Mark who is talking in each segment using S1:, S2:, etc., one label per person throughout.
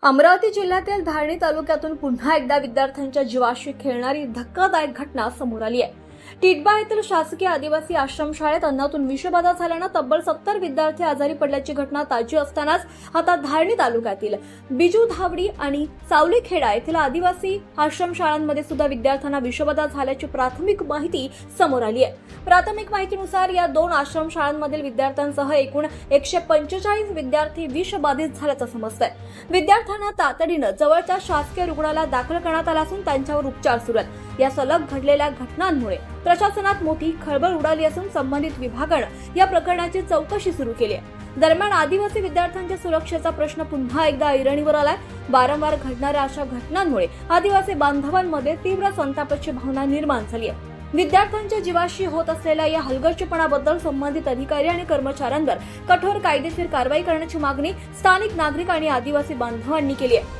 S1: अमरावती जिल्ह्यातील धारणी तालुक्यातून पुन्हा एकदा विद्यार्थ्यांच्या जीवाशी खेळणारी धक्कादायक घटना समोर आली आहे। टिटबा येथील शासकीय आदिवासी आश्रमशाळेत अन्नातून विषबाधा झाल्यानं तब्बल 70 विद्यार्थी आजारी पडल्याची घटना ताजी असतानाच आता धारणी तालुक्यातील बिजू धावडी आणि सावलीखेडा येथील आदिवासी आश्रमशाळांमध्ये सुद्धा विद्यार्थ्यांना विषबाधा झाल्याची प्राथमिक माहिती समोर आली आहे। प्राथमिक माहितीनुसार या दोन आश्रमशाळांमधील विद्यार्थ्यांसह एकूण 145 विद्यार्थी विषबाधित झाल्याचं समजतंय। विद्यार्थ्यांना तातडीनं जवळच्या शासकीय रुग्णालयात दाखल करण्यात आलं असून त्यांच्यावर उपचार सुरू आहेत। या सलग घडलेल्या घटनांमुळे प्रशासनात मोठी खळबळ उडाली असून संबंधित विभागानं या प्रकरणाची चौकशी सुरू केली आहे। दरम्यान आदिवासी विद्यार्थ्यांच्या सुरक्षेचा प्रश्न पुन्हा एकदा ऐरणीवर आलाय। वारंवार घडणाऱ्या अशा घटनांमुळे आदिवासी बांधवांमध्ये तीव्र संतापाची भावना निर्माण झाली आहे। विद्यार्थ्यांच्या जीवाशी होत असलेल्या या हलगर्जीपणाबद्दल संबंधित अधिकारी आणि कर्मचाऱ्यांवर कठोर कायदेशीर कारवाई करण्याची मागणी स्थानिक नागरिक आणि आदिवासी बांधवांनी केली आहे।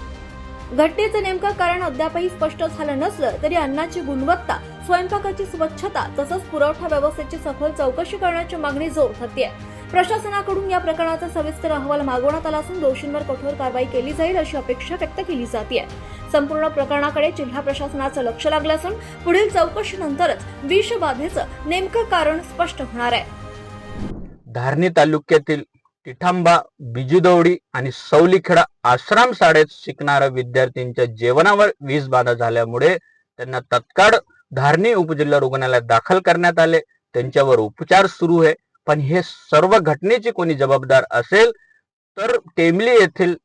S1: घटनेचं नेमकं कारण अद्यापही स्पष्ट झालं नसलं तरी अन्नाची गुणवत्ता, स्वयंपाकाची स्वच्छता तसंच पुरवठा व्यवस्थेची सखोल चौकशी करण्याची मागणी जोर धरते आहे। प्रशासनाकडून या प्रकरणाचा सविस्तर अहवाल मागवण्यात आला असून दोषींवर कठोर कारवाई केली जाईल अशी अपेक्षा व्यक्त केली जाते। संपूर्ण प्रकरणाकडे जिल्हा प्रशासनाचं लक्ष लागलं असून पुढील चौकशीनंतरच विषबाधेचं नेमकं कारण स्पष्ट होणार आहे।
S2: धारणी तालुक्यातील टिठांबा, बिजुदवडी आणि सवलीखेडा आश्रम शाळेत शिकणाऱ्या विद्यार्थ्यांच्या जेवणावर विषबाधा झाल्यामुळे त्यांना तत्काळ धारणी उपजिल्हा रुग्णालयात दाखल करण्यात आले। त्यांच्यावर उपचार सुरू आहे। पण हे सर्व घटनेची कोणी जबाबदार असेल तर टेंबली येथील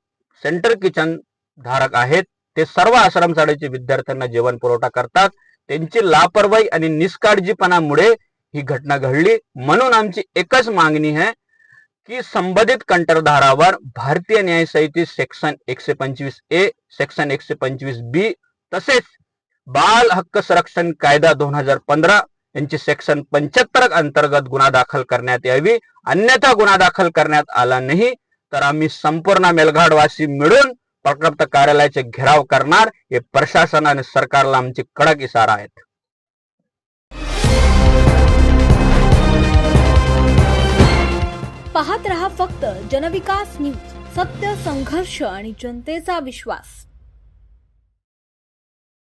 S2: सेंटर किचन धारक आहेत। ते सर्व आश्रम शाळेच्या विद्यार्थ्यांना जेवण पुरवठा करतात। त्यांची लापरवाही आणि निष्काळजीपणामुळे ही घटना घडली। म्हणून आमची एकच मागणी आहे की संबंधित कंत्राटदारावर भारतीय न्याय संहिते सेक्शन 125A, सेक्शन 125B तसेच बाल हक्क संरक्षण कायदा 2015 यांची सेक्शन 75 अंतर्गत गुन्हा दाखल करण्यात यावी। अन्यथा गुन्हा दाखल करण्यात आला नाही तर आम्ही संपूर्ण मेलघाटवासी मिळून प्रकल्प कार्यालयाचे घेराव करणार। हे प्रशासन आणि सरकारला आमची कडक इशारा आहेत।
S1: पाहत रहा फक्त जनविकास न्यूज, सत्य, संघर्ष आणि जनतेचा विश्वास।